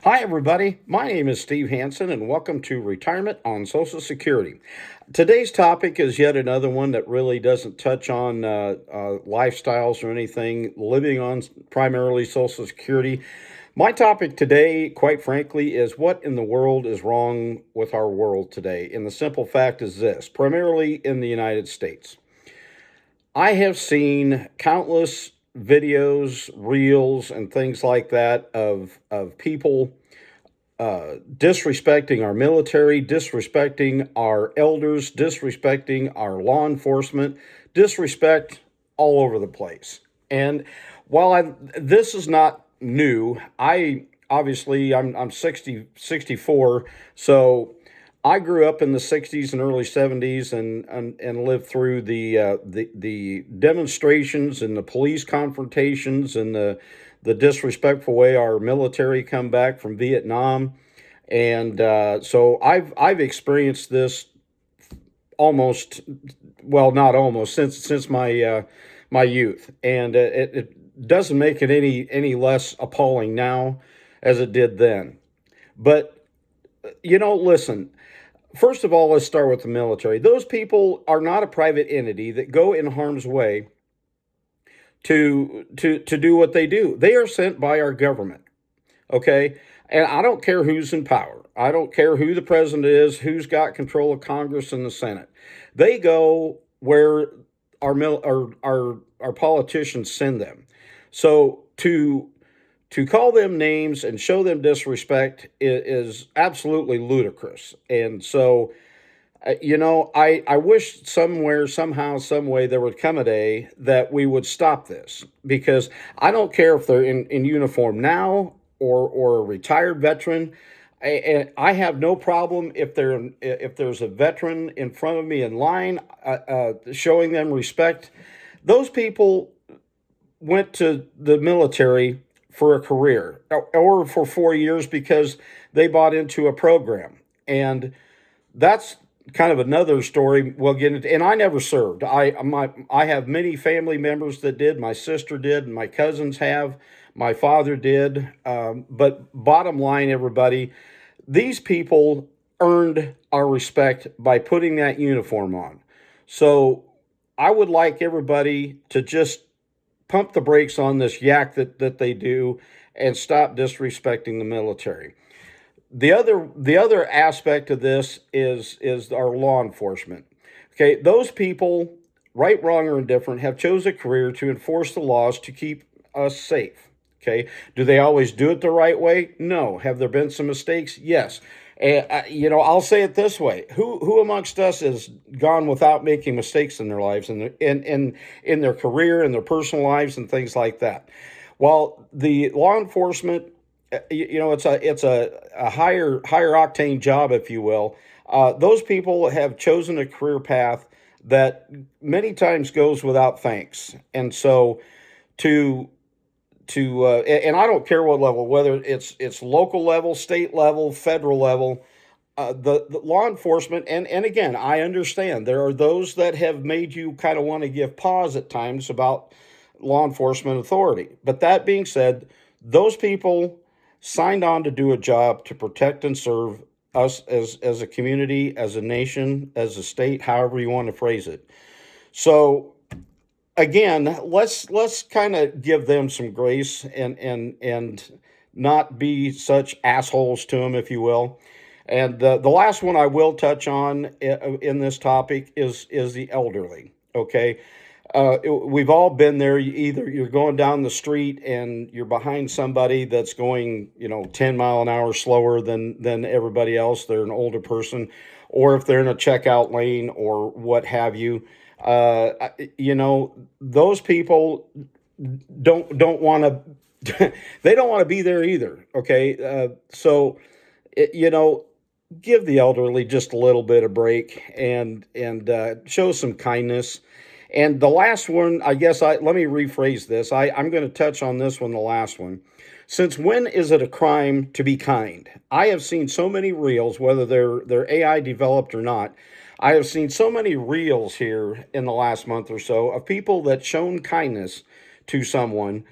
Hi, everybody. My name is Steve Hansen, and welcome to Retirement on Social Security. Today's topic is yet another one that really doesn't touch on lifestyles or anything, living on primarily Social Security. My topic today, quite frankly, is what in the world is wrong with our world today. And the simple fact is this, primarily in the United States. I have seen countless videos, reels, and things like that of people disrespecting our military, disrespecting our elders, disrespecting our law enforcement, disrespect all over the place. And while this is not new, I'm 64, so I grew up in the 60s and early 70s and lived through the demonstrations and the police confrontations and the disrespectful way our military come back from Vietnam. And so I've experienced this almost, well, not almost, since my youth, and it doesn't make it any less appalling now as it did then. But listen. First of all, let's start with the military. Those people are not a private entity that go in harm's way to do what they do. They are sent by our government. Okay. And I don't care who's in power. I don't care who the president is, who's got control of Congress and the Senate. They go where our politicians send them. So to call them names and show them disrespect is absolutely ludicrous. And so I wish somewhere, somehow, some way there would come a day that we would stop this, because I don't care if they're in uniform now or a retired veteran. I have no problem if there's a veteran in front of me in line, showing them respect. Those people went to the military for a career or for 4 years because they bought into a program. And that's kind of another story we'll get into. And I never served. I have many family members that did. My sister did, and my cousins have. My father did. But bottom line, everybody, these people earned our respect by putting that uniform on. So I would like everybody to just pump the brakes on this yak that they do and stop disrespecting the military. The other aspect of this is our law enforcement. Okay, those people, right, wrong, or indifferent, have chose a career to enforce the laws to keep us safe. Okay, do they always do it the right way? No. Have there been some mistakes? Yes. And I'll say it this way: Who amongst us has gone without making mistakes in their lives, in their career, in their personal lives, and things like that? While the law enforcement, it's a higher octane job, if you will. Those people have chosen a career path that many times goes without thanks, and so to and I don't care what level, whether it's local level, state level, federal level, the law enforcement, and again, I understand there are those that have made you kind of want to give pause at times about law enforcement authority. But that being said, those people signed on to do a job to protect and serve us as a community, as a nation, as a state, however you want to phrase it. So again, let's kind of give them some grace and not be such assholes to them, if you will. And the last one I will touch on in this topic is the elderly. Okay, we've all been there. Either you're going down the street and you're behind somebody that's going 10 mile an hour slower than everybody else. They're an older person, or if they're in a checkout lane or what have you. Those people don't want to they don't want to be there either. Okay, so it, you know give the elderly just a little bit of break and show some kindness. And the last one, I guess, let me rephrase this. I'm going to touch on this one, the last one. Since when is it a crime to be kind? I have seen so many reels, whether they're AI developed or not. I have seen so many reels here in the last month or so of people that shown kindness to someone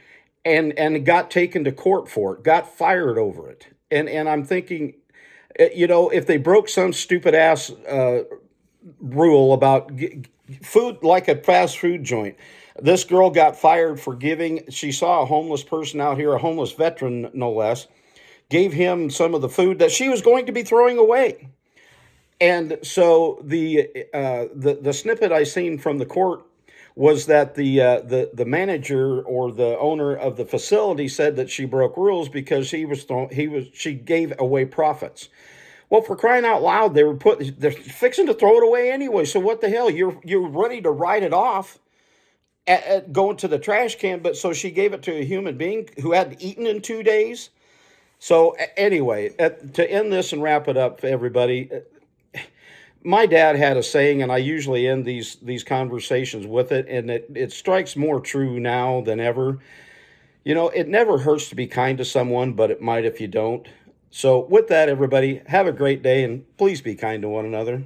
and got taken to court for it, got fired over it. And I'm thinking, if they broke some stupid ass rule about food, like a fast food joint. This girl got fired for giving, she saw a homeless person out here, a homeless veteran, no less, gave him some of the food that she was going to be throwing away. And so the snippet I seen from the court was that the manager or the owner of the facility said that she broke rules because she gave away profits. Well, for crying out loud, they're fixing to throw it away anyway. So what the hell? You're ready to write it off at going to the trash can, but so she gave it to a human being who hadn't eaten in 2 days. So anyway, to end this and wrap it up for everybody, my dad had a saying, and I usually end these conversations with it, and it strikes more true now than ever. It never hurts to be kind to someone, but it might if you don't. So with that, everybody, have a great day, and please be kind to one another.